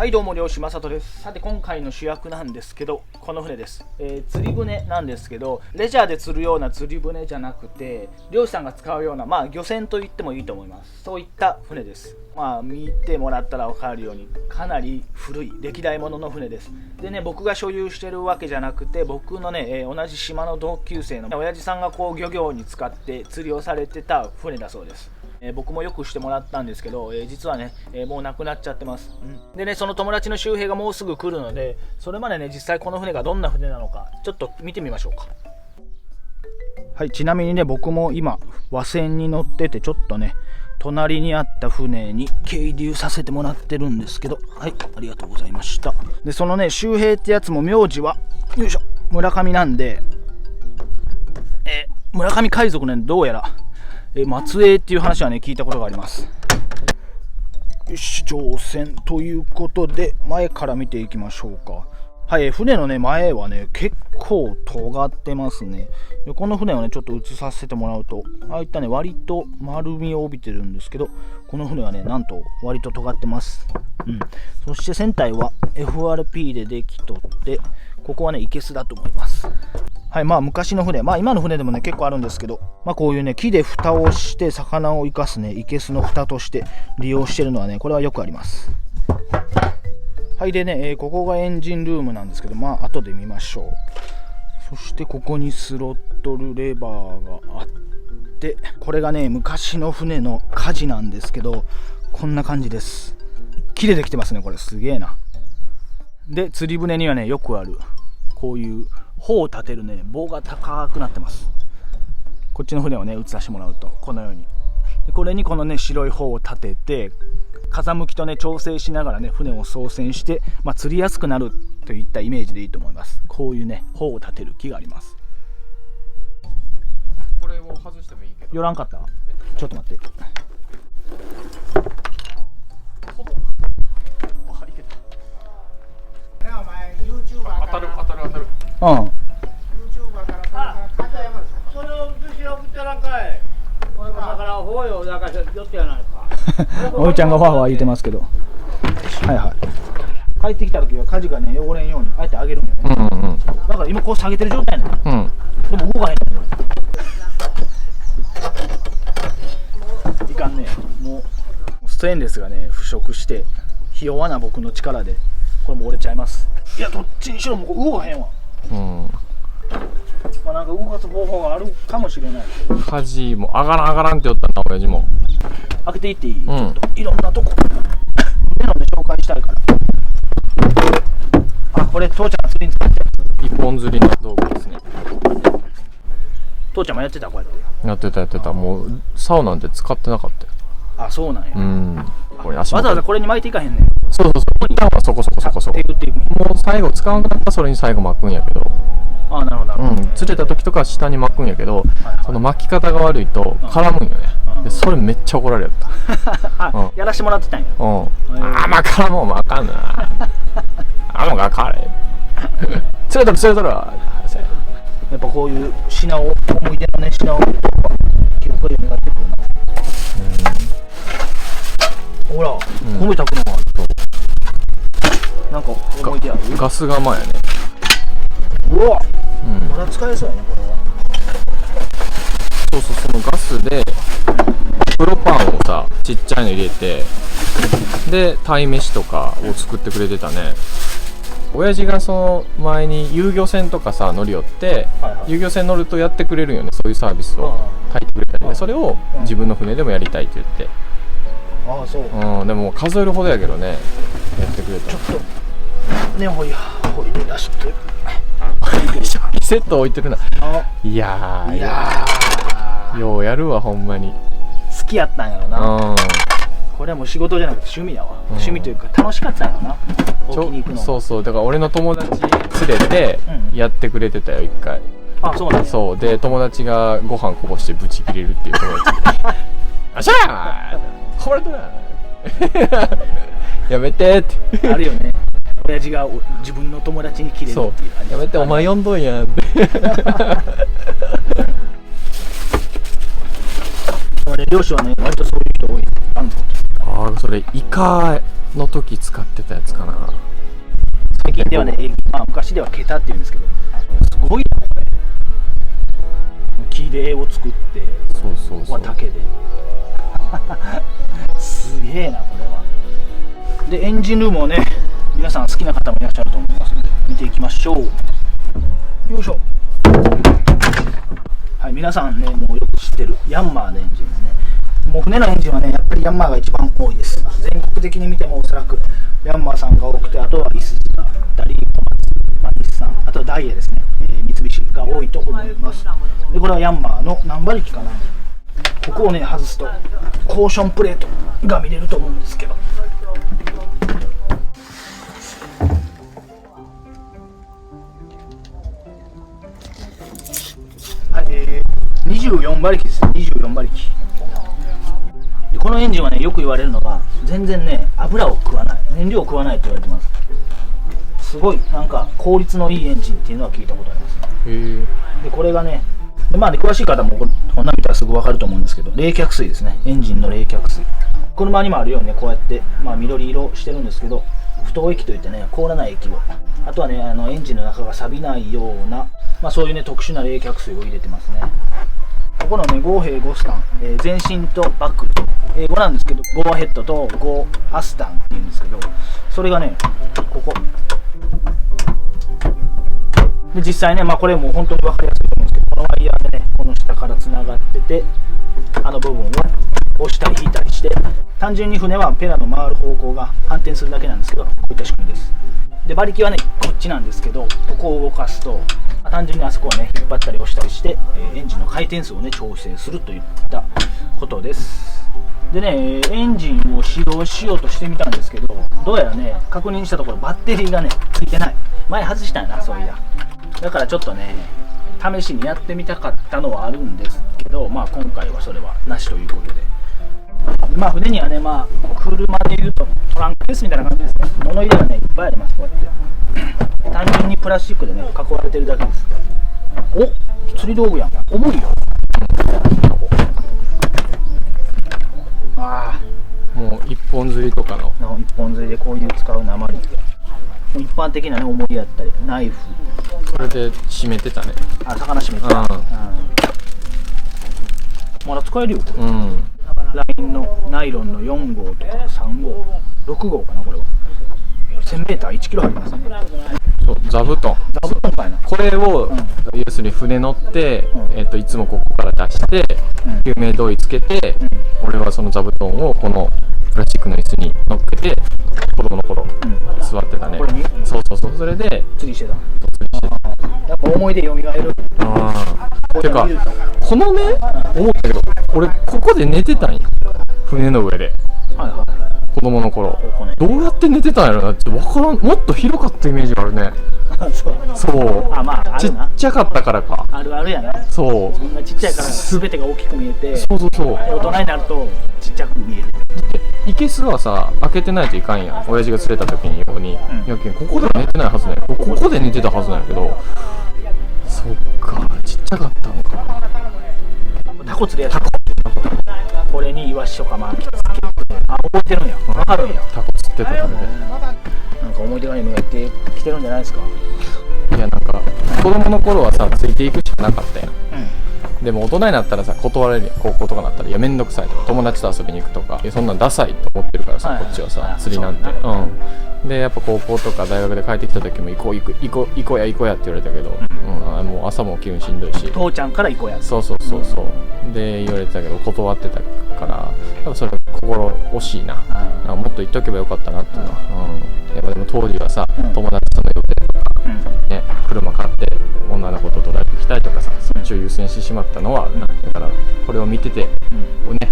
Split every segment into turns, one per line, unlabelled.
はいどうも漁師正人です。さて今回の主役なんですけど、この船です。釣り船なんですけど、レジャーで釣るような釣り船じゃなくて、漁師さんが使うような漁船と言ってもいいと思います。そういった船です。見てもらったら分かるようにかなり古い歴代物の船です。でね、僕が所有してるわけじゃなくて、僕のね、同じ島の同級生の親父さんが漁業に使って釣りをされてた船だそうです。僕もよくしてもらったんですけど、実はね、もうなくなっちゃってます、でね、その友達の周平がもうすぐ来るので、それまでね、実際この船がどんな船なのかちょっと見てみましょうか。はい、ちなみにね、僕も今和船に乗ってて、ちょっとね隣にあった船に係留させてもらってるんですけど、はい、ありがとうございました。でそのね、周平ってやつも名字はよいしょ村上なんで、村上海賊ね、どうやら松江っていう話はね聞いたことがあります。よし、乗船ということで前から見ていきましょうか。はい、船のね前はね結構尖ってますね。でこの船をねちょっと映させてもらうと、ああいったね割と丸みを帯びてるんですけど、この船はねなんと割と尖ってます。そして船体は FRP でできとって、ここはね生簀だと思います。はい、昔の船、今の船でもね結構あるんですけど、こういうね木で蓋をして魚を生かすね生簀の蓋として利用してるのはね、これはよくあります。はいでね、ここがエンジンルームなんですけど、後で見ましょう。そしてここにスロットルレバーがあって、これがね昔の船の舵なんですけど、こんな感じです。木でできてますね、これすげえな。で釣り船にはねよくあるこういう帆を立てるね棒が高くなってます。こっちの船をね映させてもらうとこのように、でこれにこのね白い帆を立てて、風向きとね調整しながらね船を操船して、釣りやすくなるといったイメージでいいと思います。こういうね帆を立てる木があります。
これを外してもいいけど、
よらんかった？ちょっと待って。
あ、いけた。お前 YouTuber から当たる。YouTuber からそれを後ろ送ってらんかい。これだからほうよ、だから寄ってやないか。
おいちゃんがファーファー言ってますけど、はい帰ってきた時は舵がね汚れんようにあえて上げるんだよね。だから今こう下げてる状態なの、でも動かへんの。いかんね、もうステンレスがね腐食して、ひ弱な僕の力でこれも折れちゃいます。いや、どっちにしろもう動かへんわ。なんか動かす方法があるかもしれないけど、
舵も上がらんって言ったな、親父も。
開けていっていい？ちょっといろんなとこ船ので紹介したいから。これ父ちゃんが釣りに使ってる
一本釣りの道具ですね。
父ちゃんもやってた？こうやって
やってた。もう竿なんて使ってなかったよ。
そうなんや。
これ足
わざわざこれに巻いていかへんねん。
そう一旦はそこもう最後使わなかったらそれに最後巻くんやけど、
なるほど。
釣れた時とかは下に巻くんやけど、その巻き方が悪いと絡むんよね。でそれめっちゃ怒られた。
やらしてもらってたんや。
絡もう巻かんな。もうがかれ。釣れたら。
やっぱこういう品を、思い出のね品を記録で願ってくるな。ほら、米炊くのがあるとなんか思い出ある？
ガス釜やね。
うわ、まだ使えそうやねこれは。
そのガスでプロパンをさちっちゃいの入れて、で鯛めしとかを作ってくれてたね。親父がその前に遊漁船とかさ乗り寄って、遊漁船乗るとやってくれるよね、そういうサービスを炊いてくれたりで、それを自分の船でもやりたいって言って、
そう。
でも数えるほどやけどね、やってくれた。
ちょっとね、ほいで出して
セット置いてるな。いやようやるわ、ほんまに
好きやったんやろな。これはもう仕事じゃなくて趣味やわ。趣味というか楽しかったんやろな、沖に行くの。
そうだから俺の友達連れてやってくれてたよ、一回。
そうなんだ。
そうで、友達がご飯こぼしてブチ切れるっていう友達あっしゃーこぼれたなやめてって
あるよね、親父が自分の友達に切れるっていう。
やめて、お前呼んどんやって
漁師はね割とそういう人多い。
それイカの時使ってたやつかな。
最近ではね、まあ昔では桁っていうんですけど、すごいなこれ。木で絵を作って、
そうそうそう。
ここは竹で。すげえなこれは。でエンジンルームをね、皆さん好きな方もいらっしゃると思いますので見ていきましょう。よいしょ。はい、皆さんねもうよく知ってるヤンマーのエンジンですね。もう船のエンジンはねやっぱりヤンマーが一番多いです。全国的に見てもおそらくヤンマーさんが多くて、あとはイスズだったり、まあ、日産、あとはダイエーですね、三菱が多いと思います。でこれはヤンマーの何馬力かな。ここをね外すとコーションプレートが見れると思うんですけど、はい、24馬力です。24馬力でこのエンジンはねよく言われるのが全然ね油を食わない、燃料を食わないと言われてます。すごいなんか効率のいいエンジンっていうのは聞いたことありますね。
へえ。
でこれがね、まあね詳しい方もこんな見たらすぐ分かると思うんですけど、冷却水ですね。エンジンの冷却水、車にもあるようにねこうやって、まあ、緑色してるんですけど、不凍液といってね凍らない液を、あとはねエンジンの中が錆びないような、まあ、そういうね特殊な冷却水を入れてますね。ここのねゴーヘイゴスタン、前進とバック、英語なんですけどゴーアヘッドとゴーアスタンっていうんですけど、それがねここで実際ね、まあこれも本当に分かりやすいと思うんですけど、このワイヤーでねこの下からつながってて、あの部分を押したり引いたりして、単純に船はペラの回る方向が反転するだけなんですけど、こういった仕組みです。で馬力はねこっちなんですけど、ここを動かすと単純にあそこをね引っ張ったり押したりして、エンジンの回転数をね調整するといったことです。でねエンジンを始動しようとしてみたんですけど、どうやらね確認したところバッテリーがねついてない。前外したんやな、そういや。だからちょっとね試しにやってみたかったのはあるんですけど、まあ今回はそれはなしということで、まあ船にはね、まあ車でいうとトランクケースみたいな感じですね。物入れがねいっぱいあります。こうやって単純にプラスチックでね囲われてるだけです。お、釣り道具やん。重いよ。あ
あ、もう一本釣りとかの
一本釣りでこういう使う鉛、一般的なね重りやったりナイフ、
それで締めてたね。
あ、魚締めてた、まだ使えるよこれ、ラインのナイロンの4号とか3号6号かな。これは 1000m1 キロ入りますね。
そう、座布団
かいな。
これを、要するに船乗って、いつもここから出して、救命胴衣つけて、俺はその座布団をこのプラスチックの椅子に乗っけて子供の頃、座ってたね。
これに
そうそうそう、それで
釣りしてた。やっぱ思い出よみがえる。
てかこのね、思ったけど俺ここで寝てたんよ、船の上で。子供の頃どうやって寝てたんやろなって分からん。もっと広かったイメージがあるね。そう、ちっちゃかったからか。
あるあるやな。
そう、
そんなちっちゃいから全てが大きく見えて、
そうそうそう、
大人になるとちっちゃく見える。
いけすはさ開けてないといかんやん、親父が釣れた時にように、やけんここでは寝てないはずなんや。ここで寝てたはずなんやけど、そっか、ちっちゃかったのか。
タコ釣りやった。これにイワシとか巻きつけて、あ、覚えてるんや。わかるんや。
タコ釣ってたからね。
なんか思い出が蘇ってきてるんじゃないですか。
いや、なんか子供の頃はさついていくしかなかったやん。でも大人になったらさ断られるやん。高校とかなったらいやめんどくさいとか、友達と遊びに行くとか、いやそんなんダサいと思ってるからさ、こっちはさ釣りなんて。でやっぱ高校とか大学で帰ってきた時も行こうやって言われたけど、もう朝も気分しんどいし、
父ちゃんから行こうや。
そうで言われてたけど断ってたからやっぱそれ心惜しいな。もっと言っとけばよかったなっていうのは、やっぱでも当時はさ、友達との予定とか、ね、車買って女の子とドライブ行きたいとかさ、そっちを優先してしまったのは、だからこれを見てて、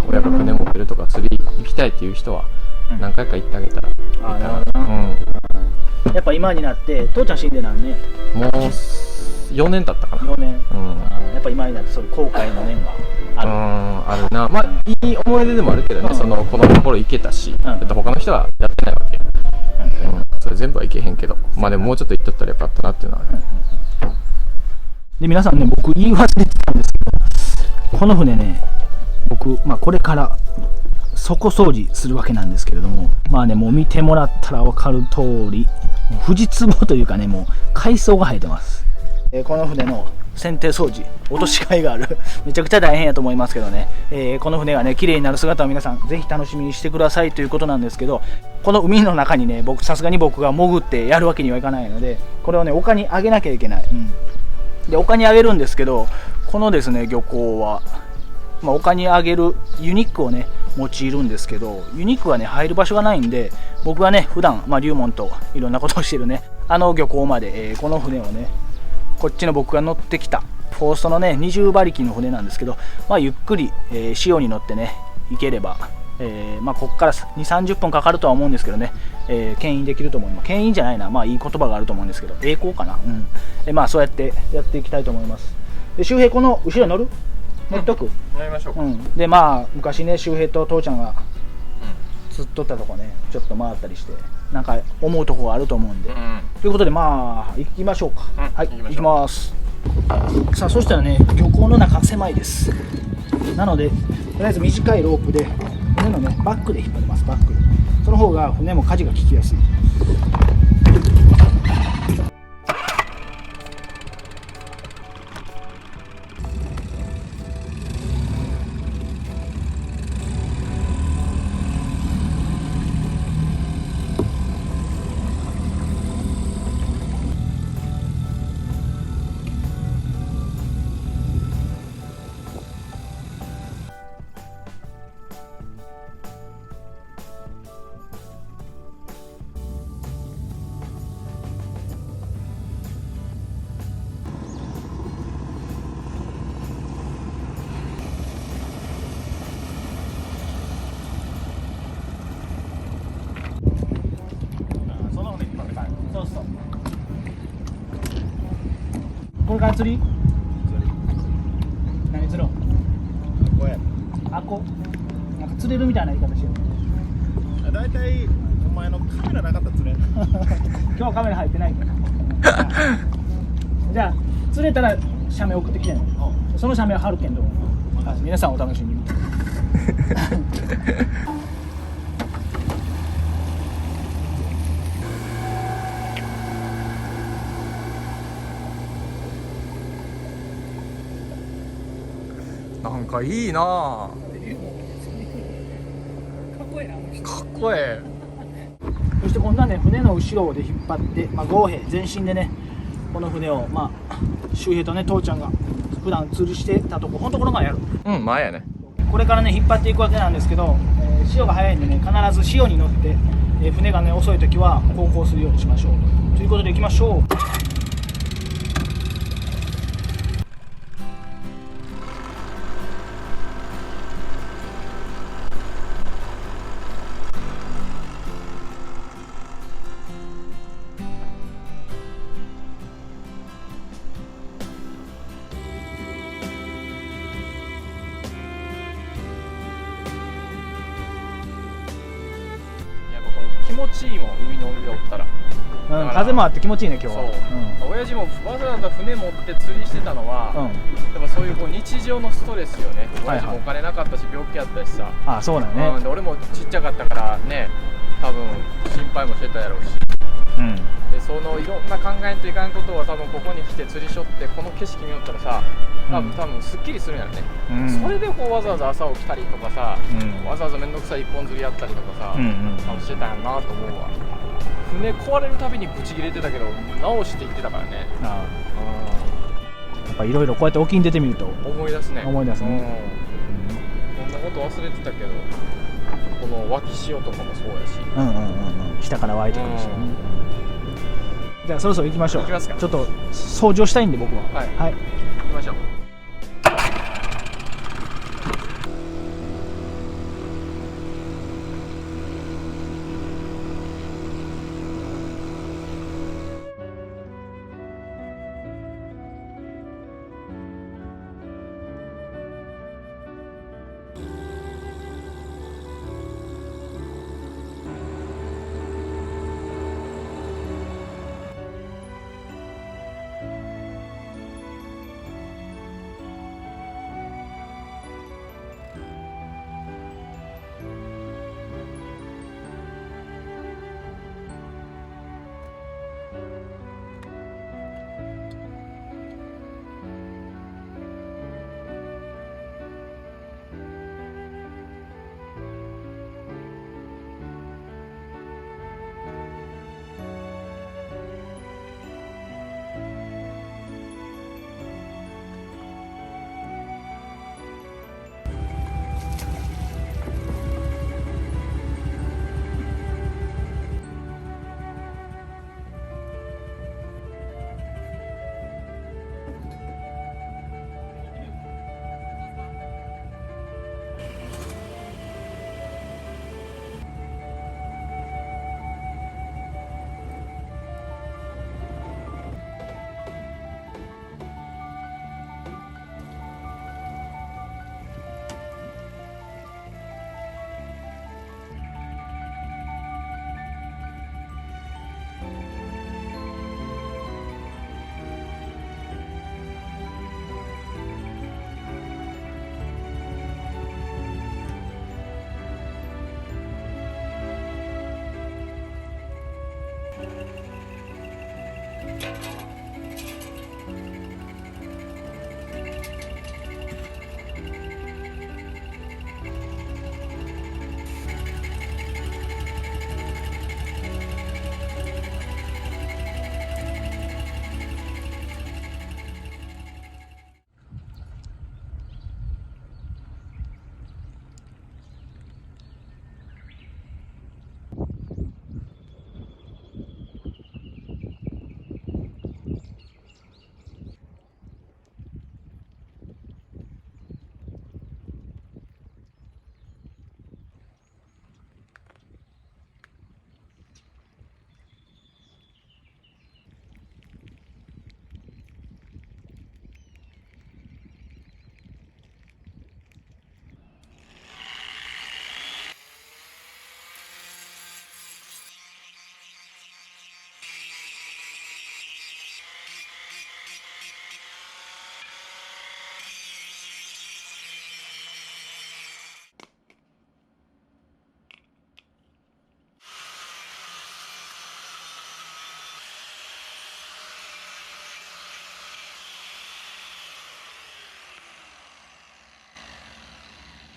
親が船持ってるとか釣り行きたいっていう人は何回か行ってあげたらいいかな。
やっぱ今になって父ちゃん死んでなんね、
もう4年経ったかな。
4年、やっぱ今になってそういう後悔の念が
あるな。まあいい思い出でもあるけどね、その子供の頃行けたし、他の人はやってないわけ、それ全部はいけへんけど、まあでももうちょっと行っとったらよかったなっていうのはある。
で皆さんね、僕言い忘れてたんですけど、この船ね、僕、これから底掃除するわけなんですけれども、まあね、もう見てもらったら分かる通り、藤壺というかね、もう海藻が生えてます。この船の船底掃除、落とし替えがあるめちゃくちゃ大変やと思いますけどね、この船がね綺麗になる姿を皆さんぜひ楽しみにしてくださいということなんですけど、この海の中にね、さすがに僕が潜ってやるわけにはいかないので、これをね丘に上げなきゃいけない、で丘に上げるんですけど、このですね漁港は、丘に上げるユニックをね用いるんですけど、ユニックはね入る場所がないんで、僕がね普段龍門といろんなことをしてるね漁港まで、この船をね、こっちの僕が乗ってきたフォーストのね20馬力の船なんですけど、ゆっくり、潮に乗ってね行ければ、こっから2、30分かかるとは思うんですけどね、牽引できると思います。牽引じゃないな、いい言葉があると思うんですけど、栄光かな、そうやってやっていきたいと思います。で周平、この後ろ乗っとく、
乗りましょうか。
で昔ね周平と父ちゃんが釣っとったとこね、ちょっと回ったりしてなんか思うとこがあると思うんで、ということで行きましょうか。はい、行きます。さあ、そしたらね漁港の中狭いです。なのでとりあえず短いロープで船のねバックで引っ張ります。バックで、その方が船も舵が利きやすい。これから釣り？何釣ろう？
これ
あこなんか釣れるみたいな言い方しよう。
だいたいお前のカメラなかったら釣れんの
今日はカメラ入ってないからじゃあ釣れたら写メ送ってきてね、その写メは貼るけんど、皆さんお楽しみに
なんかいいなぁ。かっこええ。
そして今度はね船の後ろで引っ張って、合兵全身でねこの船を周平とね父ちゃんが普段釣りしてたとこ、ほんとこの前やる。
前やね。
これからね引っ張っていくわけなんですけど、潮が速いんでね必ず潮に乗って、船がね遅い時は航行するようにしましょうということで行きましょう。
気持ちいいもん、海の上おったら。
風もあって気持ちいいね今日は。
親父もわざわざ船持って釣りしてたのは、でもそういう日常のストレスよね。親父もお金なかったし病気やったしさ。
そうだね。
で俺もちっちゃかったからね、多分心配もしてたやろうし。でそのいろんな考えんといかんことは多分ここに来て釣りしょってこの景色見よったらさ、多分すっきりするんやろね。それでわざわざ朝起きたりとかさ、わざわざ面倒くさい一本釣りやったりとかさ、してたんやなと思うわ。船壊れるたびにブチ切れてたけど直して行ってたからね。
やっぱいろいろこうやって沖に出てみると
思い出すね。
思い出すね。
こんなこと忘れてたけど、この脇潮とかもそうやし、
下から湧いてくるし、じゃあそろそろ行きましょう。
行きますか。
ちょっと掃除をしたいんで僕は。
はい、
行
きましょう。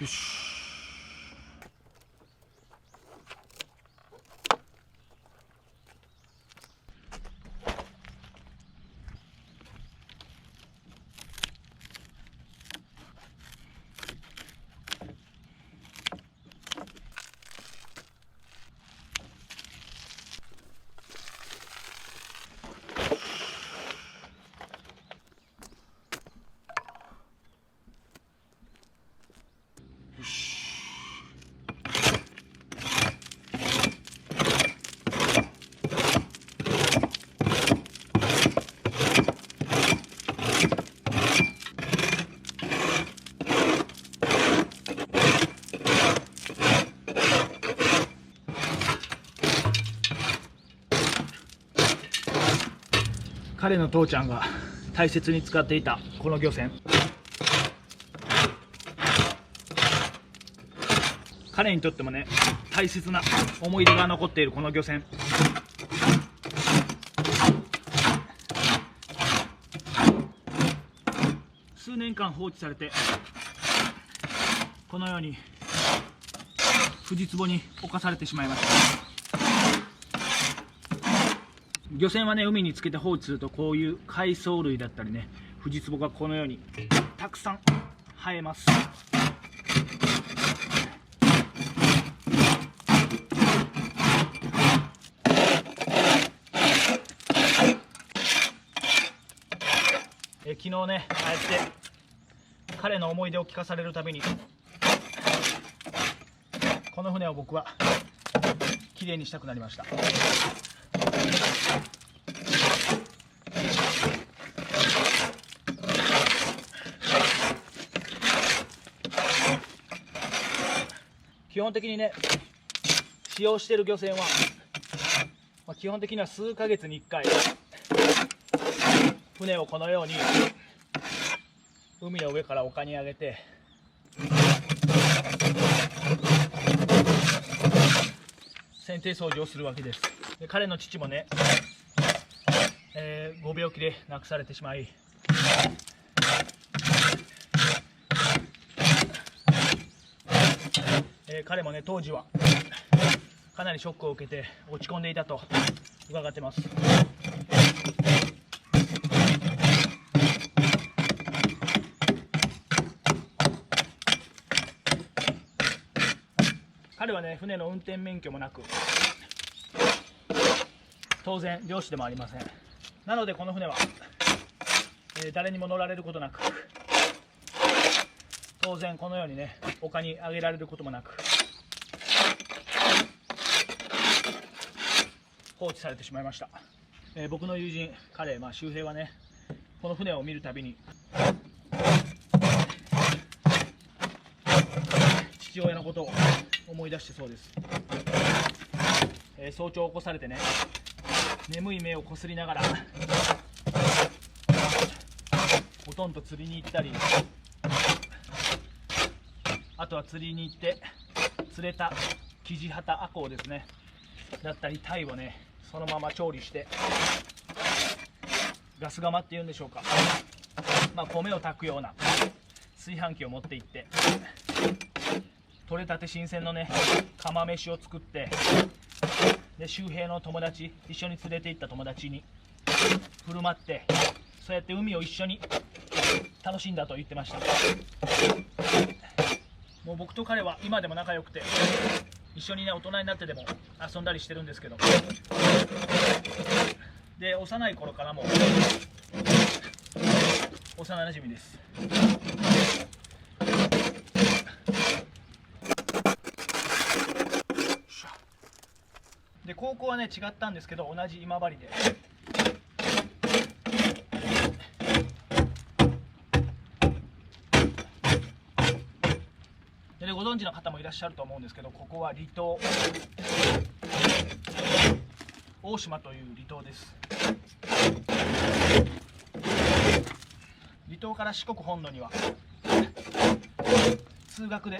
よし。彼の父ちゃんが大切に使っていたこの漁船、彼にとってもね、大切な思い出が残っているこの漁船。数年間放置されて、このように藤壺に侵されてしまいました。漁船はね、海につけて放置すると、こういう海藻類だったりね、藤壺がこのようにたくさん生えます。昨日ね、ああやって彼の思い出を聞かされるたびに、この船を僕はきれいにしたくなりました。基本的にね、使用している漁船は、基本的には数ヶ月に1回船をこのように海の上から丘に上げて、船底掃除をするわけです。で、彼の父もね、ご病気で亡くされてしまい、彼もね、当時はかなりショックを受けて落ち込んでいたと伺ってます。彼はね、船の運転免許もなく、当然漁師でもありません。なのでこの船は、誰にも乗られることなく、当然このようにね、丘に上げられることもなく、放置されてしまいました。僕の友人、彼、周平はね、この船を見るたびに父親のことを思い出してそうです。早朝起こされてね、眠い目をこすりながらほとんど釣りに行ったり、あとは釣りに行って釣れたキジハタアコウですね、だったりタイをね、そのまま調理してガス釜っていうんでしょうか、米を炊くような炊飯器を持って行って、取れたて新鮮のね、釜飯を作って、で周平の友達、一緒に連れて行った友達に振る舞って、そうやって海を一緒に楽しんだと言ってました。もう僕と彼は今でも仲良くて、一緒にね、大人になってでも遊んだりしてるんですけど、で幼い頃からも幼なじみです。で高校はね、違ったんですけど、同じ今治で、でご存知の方もいらっしゃると思うんですけど、ここは離島、大島という離島です。離島から四国本土には通学で、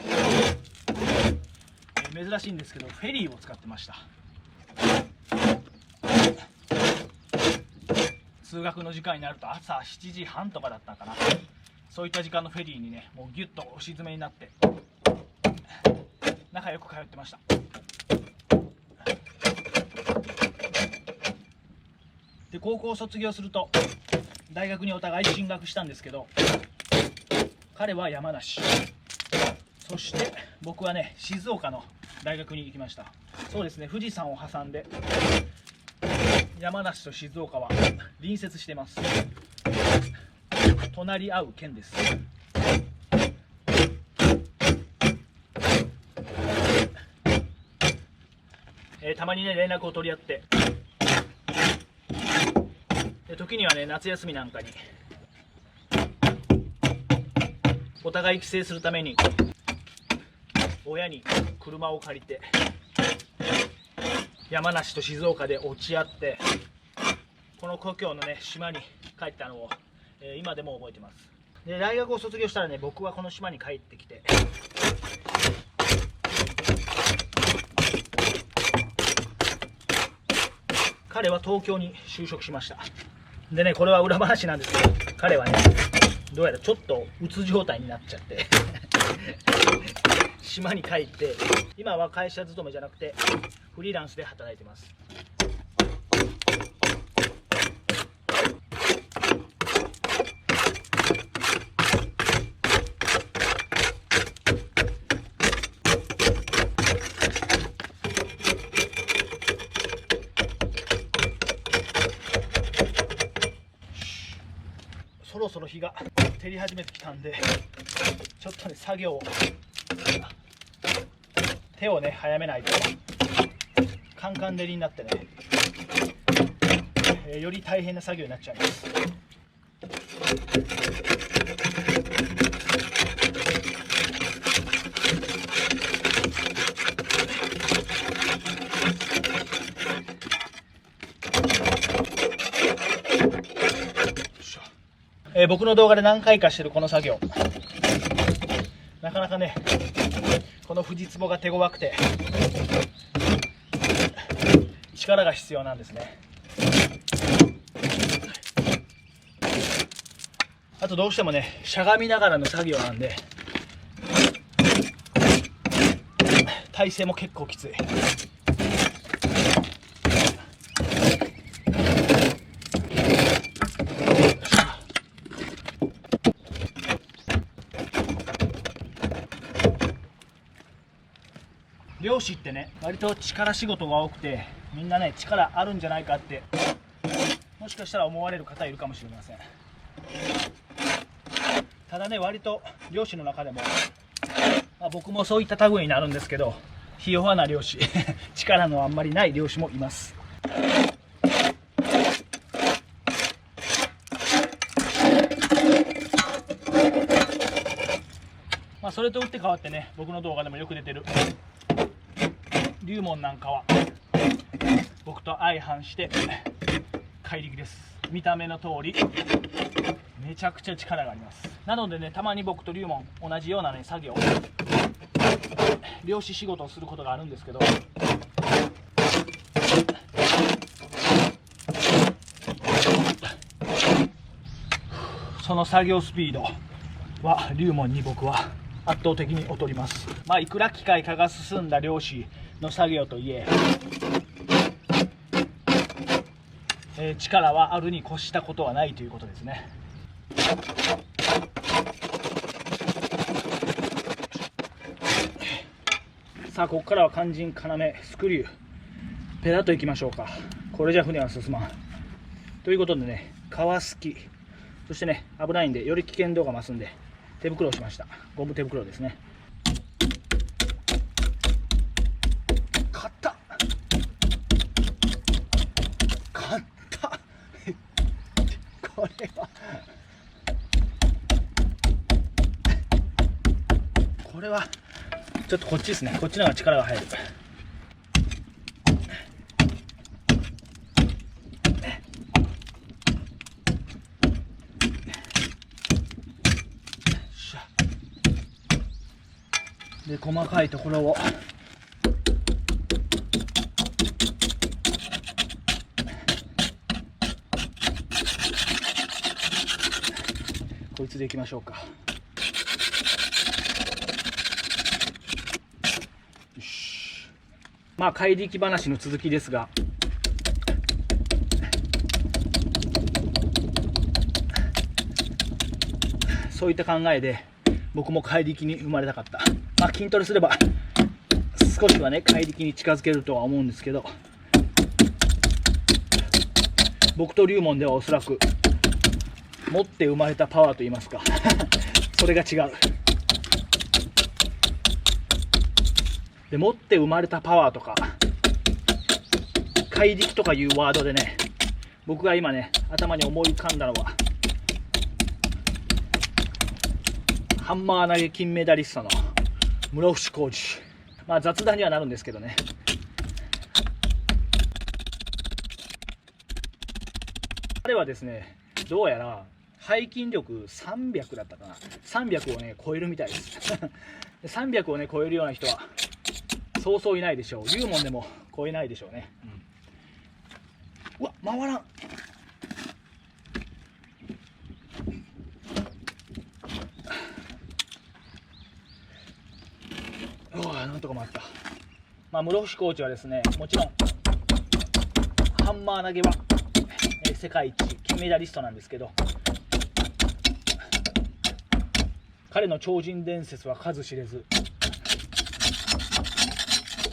珍しいんですけどフェリーを使ってました。通学の時間になると朝7時半とかだったかな、そういった時間のフェリーにね、もうギュッと押し詰めになって、仲良く通ってました。で高校を卒業すると大学にお互い進学したんですけど、彼は山梨、そして僕はね静岡の大学に行きました。そうですね、富士山を挟んで山梨と静岡は隣接しています。隣り合う県です。たまにね連絡を取り合って、で時にはね夏休みなんかにお互い帰省するために親に車を借りて山梨と静岡で落ち合って、この故郷のね島に帰ったのを、今でも覚えてます。で大学を卒業したらね僕はこの島に帰ってきて、彼は東京に就職しました。でねこれは裏話なんですけど、彼はねどうやらちょっとうつ状態になっちゃって島に帰って、今は会社勤めじゃなくてフリーランスで働いてます。そろそろ日が照り始めてきたんで、ちょっとね作業を手をね早めないとカンカン照りになってね、より大変な作業になっちゃいます。僕の動画で何回かしてるこの作業、なかなかねこの藤壺が手強くて力が必要なんですね。あとどうしてもねしゃがみながらの作業なんで体勢も結構きつい。漁師ってね割と力仕事が多くて、みんなね力あるんじゃないかってもしかしたら思われる方いるかもしれません。ただね割と漁師の中でも、僕もそういった類になるんですけど、ひ弱な漁師力のあんまりない漁師もいます。それと打って変わってね僕の動画でもよく出てる龍門なんかは僕と相反して怪力です。見た目の通りめちゃくちゃ力があります。なのでねたまに僕と龍門同じようなね作業、漁師仕事をすることがあるんですけど、その作業スピードは龍門に僕は圧倒的に劣ります。いくら機械化が進んだ漁師の作業といえ、力はあるに越したことはないということですね。さあここからは肝心要スクリューペラッといきましょうか。これじゃ船は進まんということでね、皮すき、そしてね危ないんでより危険度が増すんで手袋をしました。ゴム手袋ですね。硬っこれはちょっとこっちですね。こっちの方が力が入る。で細かいところをこいつでいきましょうか。よまあ怪力話の続きですが、そういった考えで僕も怪力に生まれたかった。まあ筋トレすれば少しはね怪力に近づけるとは思うんですけど、僕と龍門ではおそらく持って生まれたパワーといいますかそれが違う。で、持って生まれたパワーとか怪力とかいうワードでね、僕が今ね頭に思い浮かんだのはハンマー投げ金メダリストの室伏広治。まあ雑談にはなるんですけどね。彼はですね、どうやら背筋力300だったかな、300をね超えるみたいです300をね超えるような人はそうそういないでしょう。龍門でも超えないでしょうね。うわ、回らん。なんとか回った。まあ室伏コーチはですね、もちろんハンマー投げは、世界一金メダリストなんですけど、彼の超人伝説は数知れず、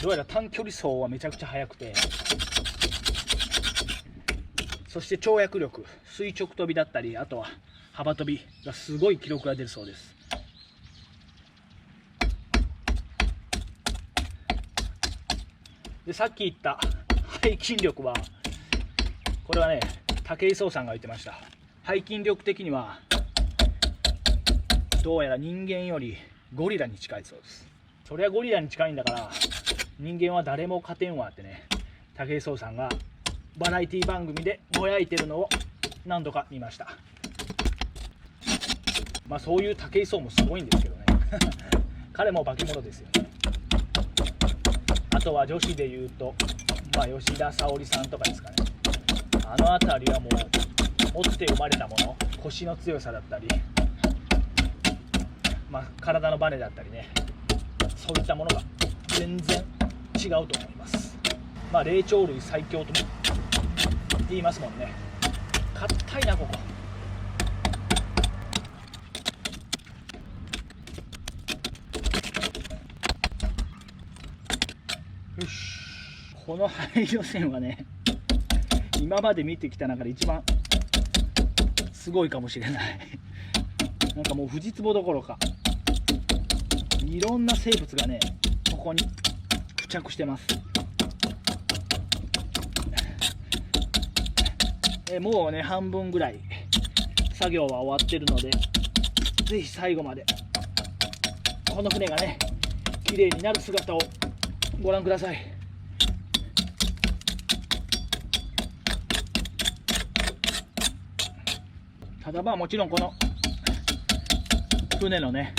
どうやら短距離走はめちゃくちゃ速くて、そして跳躍力、垂直跳びだったり、あとは幅跳びがすごい記録が出るそうです。で、さっき言った背筋力は、これはね武井壮さんが言ってました。背筋力的にはどうやら人間よりゴリラに近いそうです。そりゃゴリラに近いんだから人間は誰も勝てんわってね、武井壮さんがバラエティ番組でぼやいてるのを何度か見ました。まあそういう武井壮もすごいんですけどね彼も化け物ですよね。あとは女子でいうと、まあ、吉田沙保里さんとかですかね。あの辺りはもう持って生まれたもの、腰の強さだったり、まあ、体のバネだったりね、そういったものが全然違うと思います。まあ霊長類最強とも言いますもんね。硬いなここ。よし、この廃予選はね今まで見てきた中で一番すごいかもしれないなんかもうフジツボどころかいろんな生物がねここに付着してます。もうね半分ぐらい作業は終わってるので、ぜひ最後までこの船がね綺麗になる姿をご覧ください。ただまあもちろんこの船のね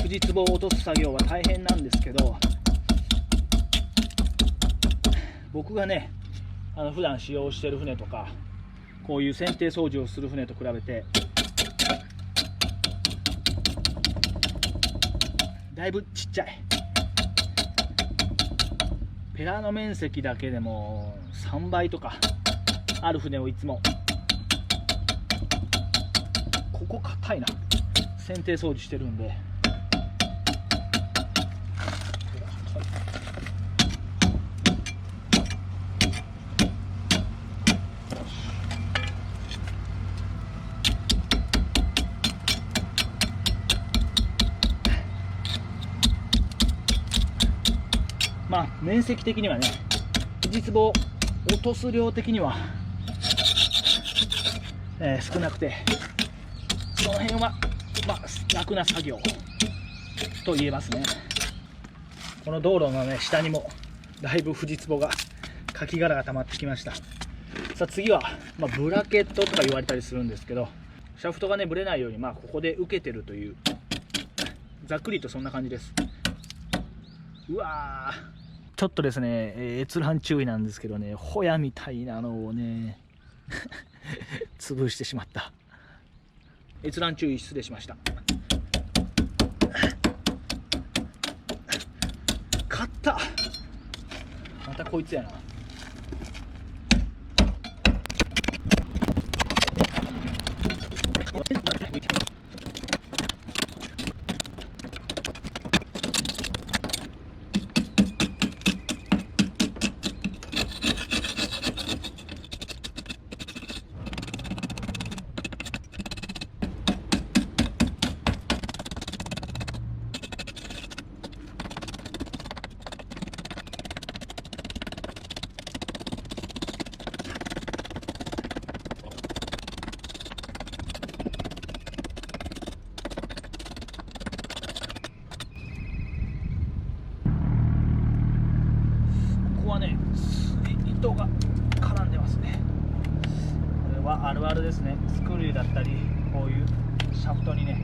フジツボを落とす作業は大変なんですけど、僕がね普段使用している船とかこういう船底掃除をする船と比べてだいぶちっちゃい。ペラの面積だけでも3倍とかある船をいつも、ここ硬いな、船底掃除してるんで。まあ面積的にはねフジツボを落とす量的には、少なくてその辺はまあ楽な作業と言えますね。この道路のね下にもだいぶフジツボがカキ殻が溜まってきました。さあ次は、まあ、ブラケットとか言われたりするんですけど、シャフトがねぶれないように、まあ、ここで受けてるという、ざっくりとそんな感じです。うわー、ちょっとですね、閲覧注意なんですけどね、ホヤみたいなのをね潰してしまった。閲覧注意失礼しました。勝った。たこいつやな。糸が絡んでますね。これはあるあるですね。スクリューだったりこういうシャフトにね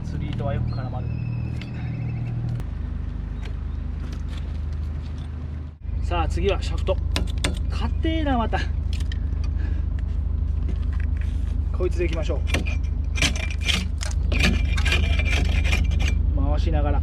釣り糸はよく絡まる。さあ次はシャフト。硬えなまた。こいつでいきましょう。回しながら。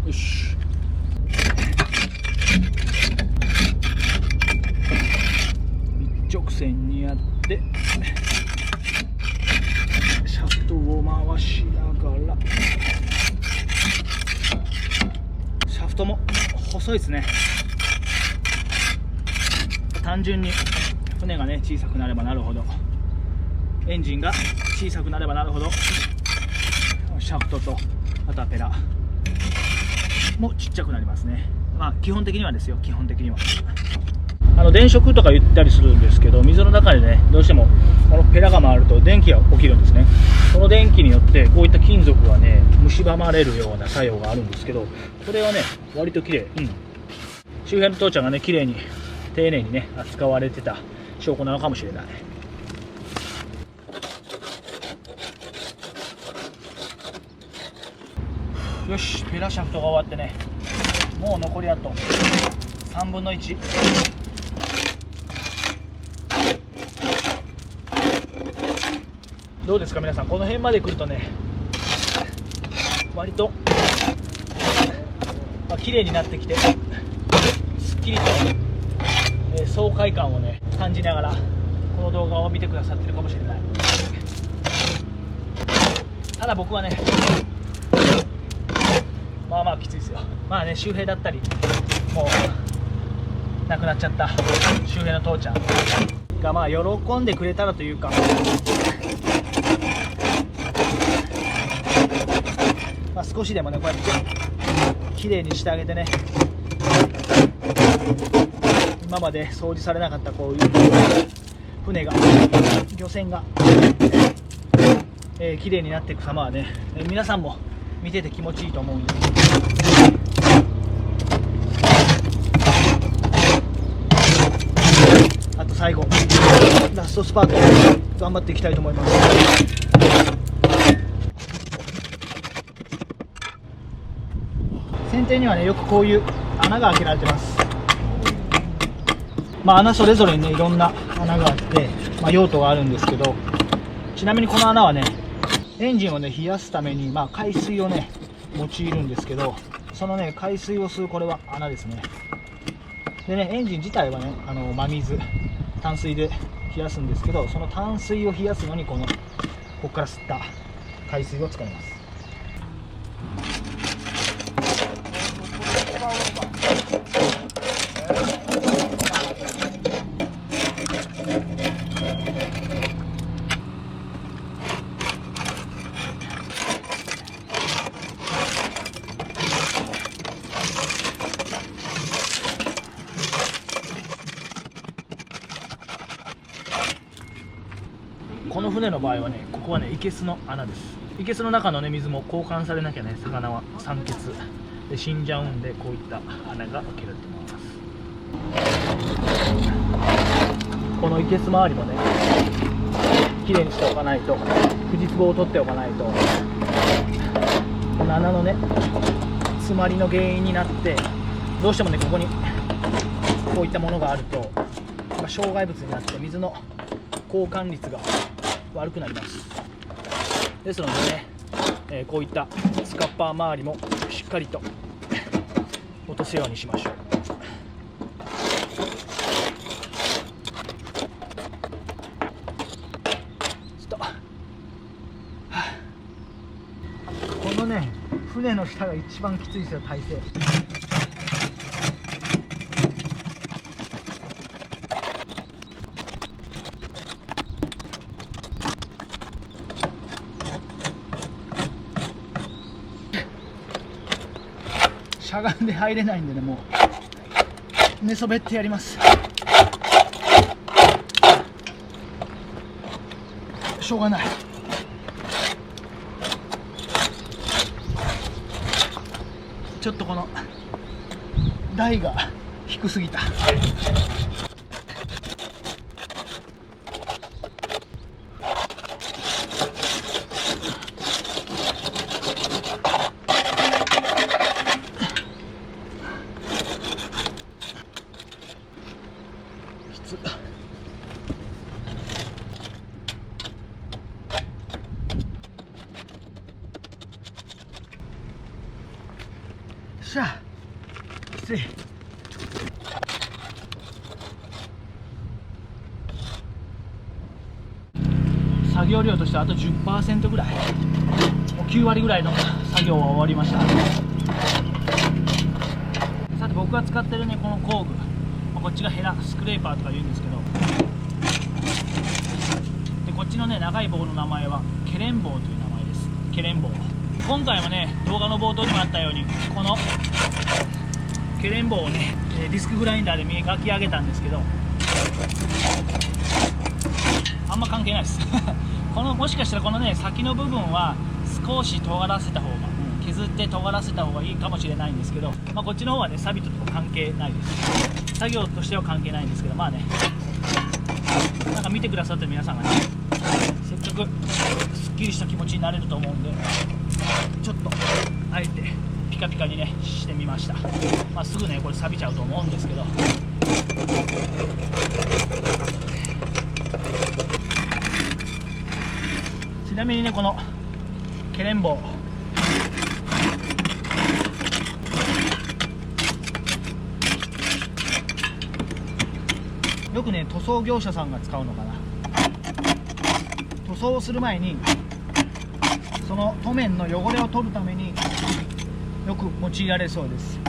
よし。一直線にやってシャフトを回しながら、シャフトも細いですね。単純に船がね小さくなればなるほど、エンジンが小さくなればなるほど、シャフトとあとはペラもちっちゃくなりますね。まあ基本的にはですよ、基本的には。電飾とか言ったりするんですけど、水の中でねどうしてもこのペラが回ると電気が起きるんですね。その電気によってこういった金属がね蝕まれるような作用があるんですけど、これはね割と綺麗、周辺の父ちゃんがね綺麗に丁寧にね扱われてた証拠なのかもしれない。よし、ペラシャフトが終わってね、もう残りあと3分の1。どうですか皆さん、この辺まで来るとね割と、綺麗になってきてすっきりと、爽快感をね感じながらこの動画を見てくださってるかもしれない。ただ僕はねまあまあきついですよ。まあね、周平だったりもう亡くなっちゃった周平の父ちゃんがまあ喜んでくれたらというか、まあ、少しでもねこうやってきれいにしてあげてね、今まで掃除されなかったこういう船が、漁船が、きれいになっていく様はね、皆さんも見てて気持ちいいと思うんで、あと最後ラストスパート頑張っていきたいと思います。船底にはねよくこういう穴が開けられてます。まあ穴それぞれにねいろんな穴があって、用途があるんですけど、ちなみにこの穴はねエンジンをね冷やすために、海水をね用いるんですけど、そのね海水を吸うこれは穴ですね。でね、エンジン自体はね真水淡水で冷やすんですけど、その淡水を冷やすのにここから吸った海水を使います。この船の場合はね、ここはね、生けすの穴です。生けすの中のね、水も交換されなきゃね、魚は酸欠で死んじゃうんで、こういった穴が開けられてます。この生けす周りもね、きれいにしておかないと、フジツボを取っておかないと、この穴のね詰まりの原因になって、どうしてもねここにこういったものがあると、障害物になって水の交換率が悪くなります。ですのでね、こういったスカッパー周りもしっかりと落とすようにしましょう。このね船の下が一番きついですよ、体勢。しゃがんで入れないんでね、もう寝そべってやります。しょうがない。ちょっとこの台が低すぎた。きつっ。しゃあ、きつい。作業量としてはあと 10% ぐらい、もう9割ぐらいの作業は終わりました。さて僕が使ってるねこの工具、こっちがヘラスクレーパーとか言うんですけど、でこっちのね長い棒の名前はケレン棒という名前です。ケレン棒。今回はね動画の冒頭にもあったようにこのケレン棒をねディスクグラインダーで磨き上げたんですけど、あんま関係ないですこのもしかしたらこのね先の部分は少し尖らせた方が、削って尖らせた方がいいかもしれないんですけど、こっちの方はねサビと関係ないです。作業としては関係ないんですけど、なんか見てくださってる皆さんがねせっかくすっきりした気持ちになれると思うんで、ちょっとあえてピカピカにねしてみました。すぐねこれ錆びちゃうと思うんですけど、ちなみにねこのケレン棒、よくね塗装業者さんが使うのかな。塗装をする前にその塗面の汚れを取るためによく用いられそうです。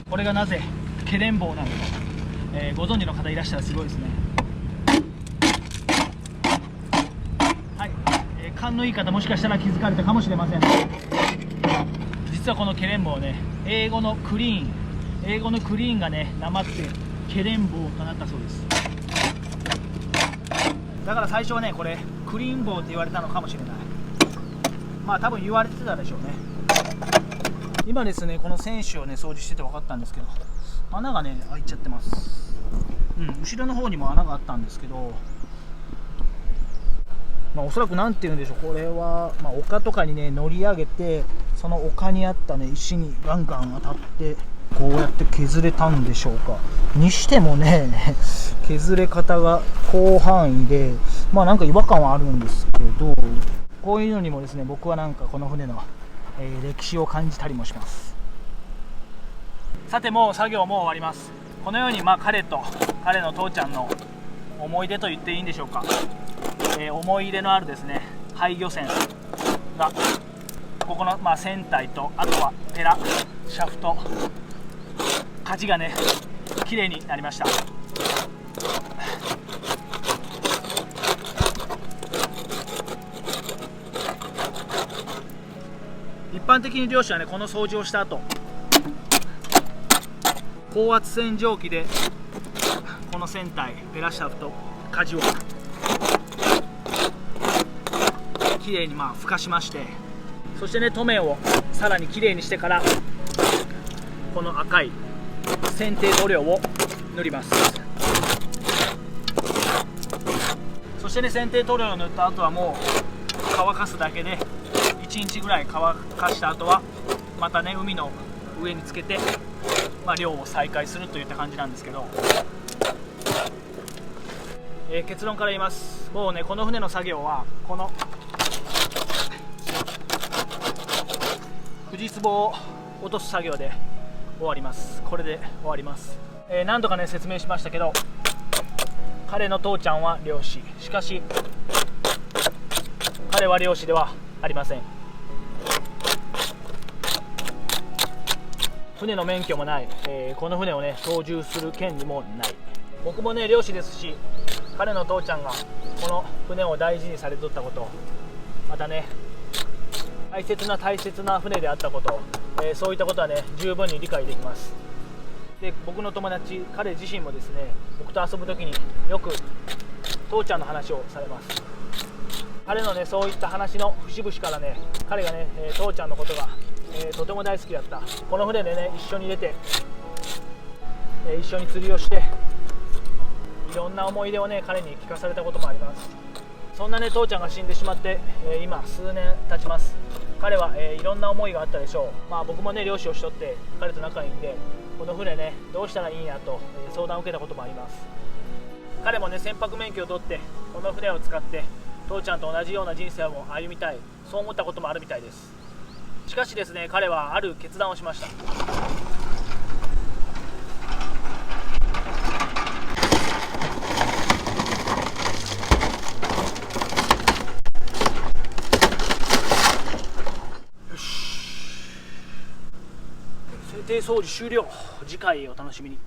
これがなぜケレン棒なのか、ご存知の方いらっしゃるすごいですね。はい、勘のいい方もしかしたら気づかれたかもしれません。実はこのケレン棒ね、英語のクリーンがねなまってケレン棒となったそうです。だから最初はねこれクリーン棒って言われたのかもしれない。多分言われてたでしょうね。今ですねこの選手をね掃除してて分かったんですけど、穴がね開いちゃってます。後ろの方にも穴があったんですけど、おそらく何て言うんでしょう、これは、丘とかにね乗り上げて、その丘にあったね石にガンガン当たってこうやって削れたんでしょうか。にしてもね削れ方が広範囲で、なんか違和感はあるんですけど、こういうのにもですね僕はなんかこの船の、歴史を感じたりもします。さてもう作業も終わります。このように彼と彼の父ちゃんの思い出と言っていいんでしょうか、思い入れのあるですね廃漁船がここの船体と、あとはペラシャフト舵がね綺麗になりました。一般的に漁師はねこの掃除をした後、高圧洗浄機でこの船体ペラシャフト舵をきれいにふかしまして、そしてね塗面をさらにきれいにしてからこの赤い剪定塗料を塗ります。そそしてね、剪定塗料を塗った後はもう乾かすだけで、1日ぐらい乾かした後はまたね、海の上につけて、漁を再開するといった感じなんですけど、結論から言います。もうね、この船の作業はこの藤壺を落とす作業で終わります。これで終わります。何度かね説明しましたけど、彼の父ちゃんは漁師、しかし彼は漁師ではありません。船の免許もない、この船をね操縦する権利もない。僕もね漁師ですし、彼の父ちゃんがこの船を大事にされとったこと、またね大切な船であったこと、そういったことはね十分に理解できます。で、僕の友達、彼自身もですね、僕と遊ぶ時によく父ちゃんの話をされます。彼のねそういった話の節々からね、彼がね父ちゃんのことが、とても大好きだった。この船でね一緒に出て、一緒に釣りをして、いろんな思い出をね彼に聞かされたこともあります。そんなね父ちゃんが死んでしまって、今数年経ちます。彼は、いろんな思いがあったでしょう。僕もね漁師をしとって彼と仲いいんで、この船ねどうしたらいいんやと、相談を受けたこともあります。彼もね船舶免許を取ってこの船を使って父ちゃんと同じような人生を歩みたい、そう思ったこともあるみたいです。しかしですね、彼はある決断をしました。設定掃除終了。次回お楽しみに。